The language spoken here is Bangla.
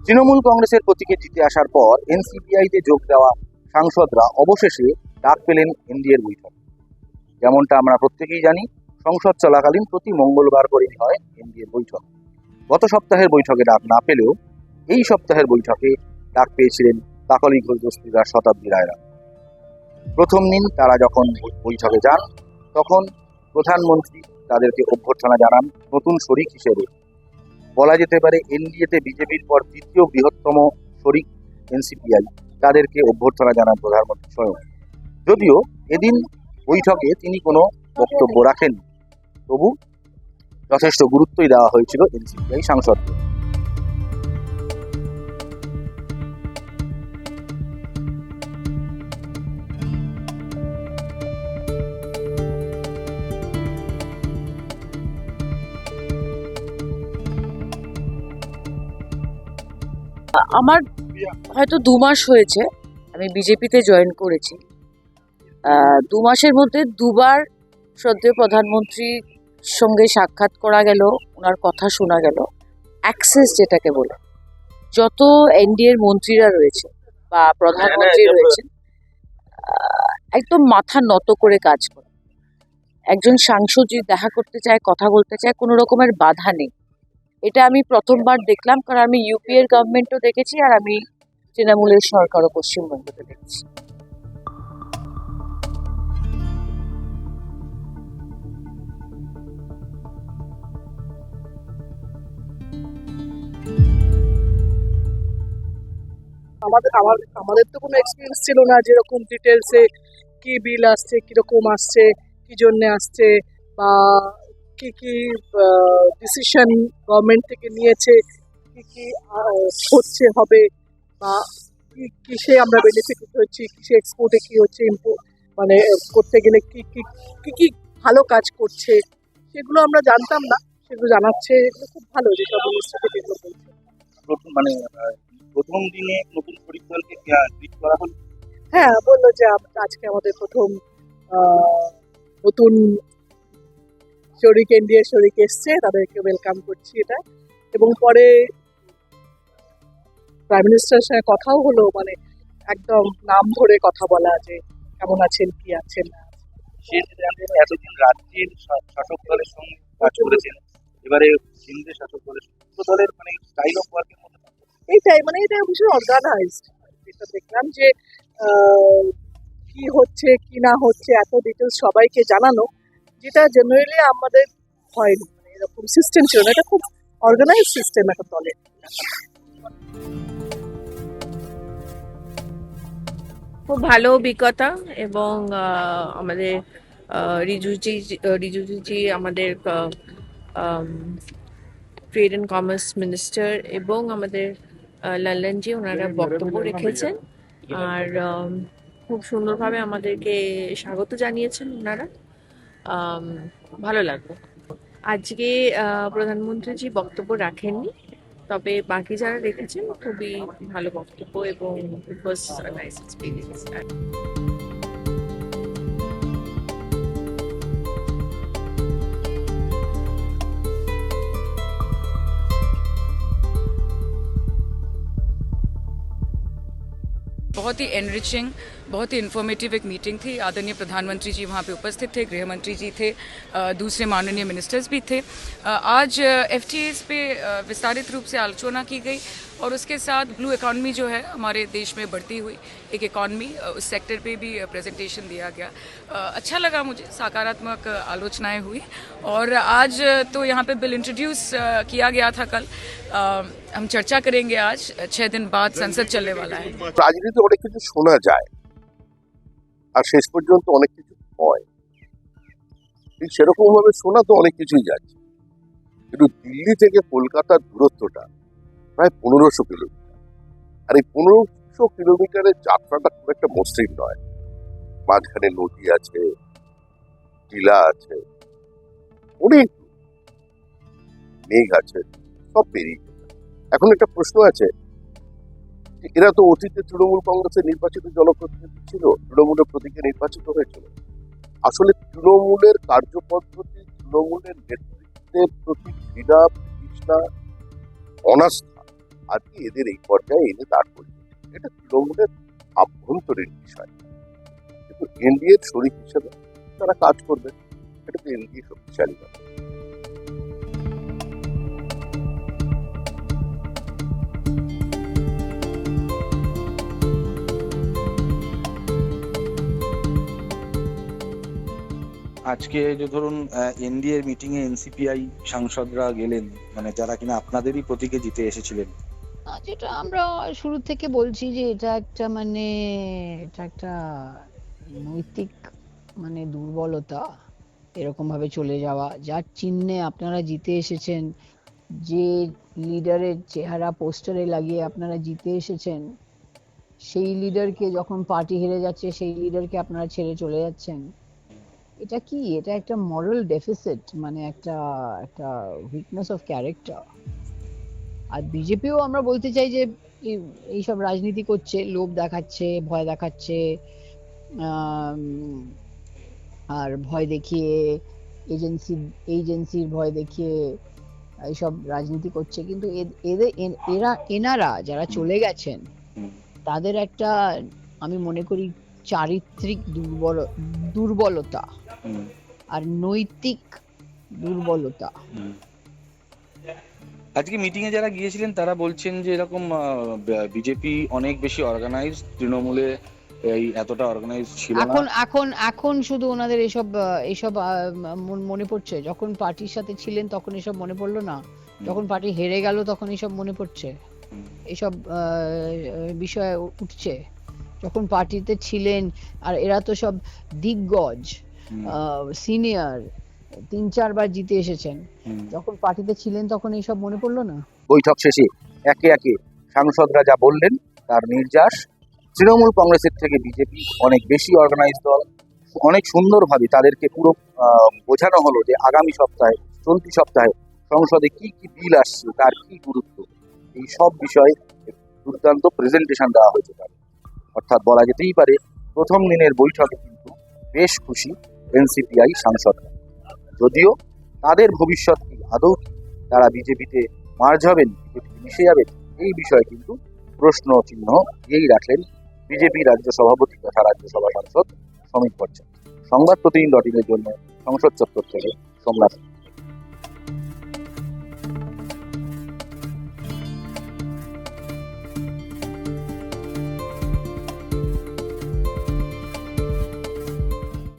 তৃণমূল কংগ্রেসের প্রতীকে জিতে আসার পর এনসিপিআইতে যোগ দেওয়া সাংসদরা অবশেষে ডাক পেলেন এনডিএর বৈঠক। যেমনটা আমরা প্রত্যেকেই জানি, সংসদ চলাকালীন প্রতি মঙ্গলবার করেই হয় এনডিএর বৈঠক। গত সপ্তাহের বৈঠকে ডাক না পেলেও এই সপ্তাহের বৈঠকে ডাক পেয়েছিলেন কাকলি ঘোষ দস্তিদার শতাব্দী রায়রা। প্রথম দিন তারা যখন বৈঠকে যান তখন প্রধানমন্ত্রী তাদেরকে অভ্যর্থনা জানান নতুন শরিক হিসেবে। বলা যেতে পারে এনডিএতে বিজেপির পর দ্বিতীয় বৃহত্তম শরিক এনসিপিআই, তাদেরকে অভ্যর্থনা জানান প্রধানমন্ত্রী স্বয়ং। যদিও এদিন বৈঠকে তিনি কোনো বক্তব্য রাখেননি, তবু যথেষ্ট গুরুত্বই দেওয়া হয়েছিল এনসিপিআই সাংসদদের। আমার হয়তো 2 মাস হয়েছে আমি বিজেপিতে জয়েন করেছি। 2 মাসের মধ্যে 2 বার শ্রদ্ধেয় প্রধানমন্ত্রীর সঙ্গে সাক্ষাৎ করা গেল, ওনার কথা শোনা গেল। অ্যাক্সেস যেটাকে বলে, যত এনডিএর মন্ত্রীরা রয়েছে বা প্রধানমন্ত্রী রয়েছেন, একদম মাথা নত করে কাজ করে। একজন সাংসদ যদি দেখা করতে চায়, কথা বলতে চায়, কোনো রকমের বাধা নেই। এটা আমি প্রথমবার দেখলাম, কারণ আমি ইউপি এর গভর্নমেন্টও দেখেছি আর আমি তৃণমূলের সরকারও পশ্চিমবঙ্গতে দেখেছি। আমাদের তো কোনো এক্সপিরিয়েন্স ছিল না যেরকম ডিটেলসে কি বিল আসছে, কিরকম আসছে, কি জন্য আসছে, বা কি কি ডিসিশন গভর্নমেন্ট থেকে নিয়েছে, কি কি হচ্ছে হবে, বা কিসে আমরা বেনিফিট হচ্ছি, কিসে এক্সপোর্টে কি হচ্ছে, মানে করতে গেলে কি কি কি কি ভালো কাজ করছে, সেগুলো আমরা জানতাম না, সেগুলো জানাচ্ছে। এগুলো খুব ভালো যেসব মিনিস্টার থেকে এগুলো বলছে। প্রথম দিনে নতুন শরিক দলকে ট্রিট করা হলো। হ্যাঁ, বললো যে আজকে আমাদের প্রথম নতুন শরিক এনডিএ শরিক এসছে, তাদেরকে ওয়েলকাম করছি এটা। এবং পরে প্রাইম মিনিস্টারের সঙ্গে কথাও হলো, মানে একদম নাম ধরে কথা বলা, যে কেমন আছেন, কি আছেন। এতদিন রাজ্যের শাসক দলের সঙ্গে কাজ করেছেন, এবারে কেন্দ্রের শাসক দলের মানে স্টাইল অফ ওয়ার্কের মধ্যে এইটাই, মানে এটা ভীষণ অর্গানাইজড। যেটা দেখলাম যে কি হচ্ছে কি না হচ্ছে এত ডিটেলস সবাইকে জানানো, যেটা জেনারেলি আমাদের হয়নি, মানে এরকম সিস্টেম ছিল না। এটা খুব অর্গানাইজ সিস্টেম একটা দলের। খুব ভালো অভিজ্ঞতা, এবং আমাদের রিজুজি আমাদের ট্রেড অ্যান্ড কমার্স মিনিস্টার এবং আমাদের লালনজি, ওনারা বক্তব্য রেখেছেন আর খুব সুন্দরভাবে আমাদেরকে স্বাগত জানিয়েছেন ওনারা। ভালো লাগলো। আজকে প্রধানমন্ত্রীজি বক্তব্য রাখেননি, তবে বাকি যারা রেখেছেন খুবই ভালো বক্তব্য, এবং ইট ওয়াজ আ নাইস এক্সপিরিয়েন্স। बहुत ही एनरिचिंग, बहुत ही इन्फॉर्मेटिव एक मीटिंग थी। आदरणीय प्रधानमंत्री जी वहाँ पे उपस्थित थे, गृह मंत्री जी थे, दूसरे माननीय मिनिस्टर्स भी थे। आज एफटीएस पे विस्तारित रूप से आलोचना की गई, और उसके साथ ब्लू इकॉनमी जो है हमारे देश में बढ़ती हुई एक इकॉनमी, उस सेक्टर पे भी प्रेजेंटेशन दिया गया। अच्छा लगा मुझे, सकारात्मक आलोचनाएं हुई। और आज तो यहाँ पे बिल इंट्रोड्यूस किया गया था कल, हम चर्चा करेंगे। आज 6 दिन बाद संसद चलने वाला है। রাজনীতি অনেক কিছু শোনা যায় আর শেষ পর্যন্ত অনেক কিছু হয়, ঠিক সেরকম ভাবে শোনা তো অনেক কিছুই যাচ্ছে, কিন্তু দিল্লি থেকে কলকাতার দূরত্বটা প্রায় 1500 কিলোমিটার। আর এই 1500 কিলোমিটারের যাত্রাটা খুব একটা মসৃণ নয়। মাঝখানে নদী আছে, টিলা আছে, অনেক মেঘ আছে, সব পেরিয়ে। এখন একটা প্রশ্ন আছে, এরা তো অতীতে তৃণমূল কংগ্রেসের নির্বাচিত জনপ্রতিনিধি ছিল, তৃণমূলের প্রতীকে নির্বাচিত হয়েছিল। আসলে তৃণমূলের কার্যপদ্ধতি, তৃণমূলের নেতৃত্বের প্রতি ঘৃণা, তৃষ্ণা, অনাস্থা আজকে এদের এই পর্যায়ে এনে দাঁড় করিয়ে এটা তৃণমূলের আভ্যন্তরীণ বিষয়, কিন্তু এনডিএর শরিক হিসেবে তারা কাজ করবে, এটা তো এনডিএ শক্তিশালী হবে। আজকে যে ধরুন এনডিএ এর মিটিং এ এনসিপিআই সাংসদরা গেলেন, মানে যারা কিনা আপনাদেরই প্রতীকে জিতে এসেছিলেন, যেটা আমরা শুরু থেকে বলছি যে এটা একটা নৈতিক দুর্বলতা, এরকম ভাবে চলে যাওয়া। যার চিহ্নে আপনারা জিতে এসেছেন, যে লিডারের চেহারা পোস্টারে লাগিয়ে আপনারা জিতে এসেছেন, সেই লিডারকে যখন পার্টি হেরে যাচ্ছে সেই লিডারকে আপনারা ছেড়ে চলে যাচ্ছেন। এটা কি? এটা একটা মরাল ডেফিসিট, একটা একটা উইকনেস অফ ক্যারেক্টার। আর বিজেপিও আমরা বলতে চাই যে এইসব রাজনীতি করছে, লোভ দেখাচ্ছে, ভয় দেখাচ্ছে, আর ভয় দেখিয়ে এজেন্সির ভয় দেখিয়ে এইসব রাজনীতি করছে। কিন্তু এনারা যারা চলে গেছেন তাদের একটা, আমি মনে করি, চারিত্রিক দুর্বলতা আর নৈতিক দুর্বলতা। আজকে মিটিং এ যারা গিয়েছিলেন তারা বলছেন যে এরকম বিজেপি অনেক বেশি অর্গানাইজ, তৃণমূলে এই এতটা অর্গানাইজ ছিল না। এখন শুধু ওনাদের এইসব মনে পড়ছে? যখন পার্টির সাথে ছিলেন তখন এসব মনে পড়লো না? যখন পার্টি হেরে গেল তখন এসব মনে পড়ছে? এইসব বিষয় উঠছে? যখন পার্টিতে ছিলেন, আর এরা তো সব দিগ্গজ, সিনিয়র, 3-4 বার জিতে এসেছেন, যখন পার্টিতে ছিলেন তখন এইসব মনে পড়লো না? বৈঠক শেষে একে একে সাংসদরা যা বললেন তার নির্যাস, তৃণমূল কংগ্রেসের থেকে বিজেপি অনেক বেশি অর্গানাইজ দল। অনেক সুন্দরভাবে তাদেরকে পুরো বোঝানো হলো যে আগামী সপ্তাহে, চলতি সপ্তাহে সংসদে কি কি বিল আসছে, তার কি গুরুত্ব, এই সব বিষয়ে দুর্দান্ত প্রেজেন্টেশন দেওয়া হয়েছে তাদের। অর্থাৎ বলা যেতেই পারে প্রথম দিনের বৈঠকে কিন্তু বেশ খুশি এনসিপিআই সাংসদরা। যদিও তাদের ভবিষ্যৎ কি, আদৌ কি তারা বিজেপিতে মার্জ হবেন, বিজেপিতে মিশে যাবেন, এই বিষয়ে কিন্তু প্রশ্ন চিহ্ন দিয়েই রাখলেন বিজেপি রাজ্য সভাপতি তথা রাজ্যসভা সাংসদ সমীর ভট্টাচার্য। সংবাদ প্রতিদিন .in এর জন্য সংসদ চত্বর থেকে সোমনাথ।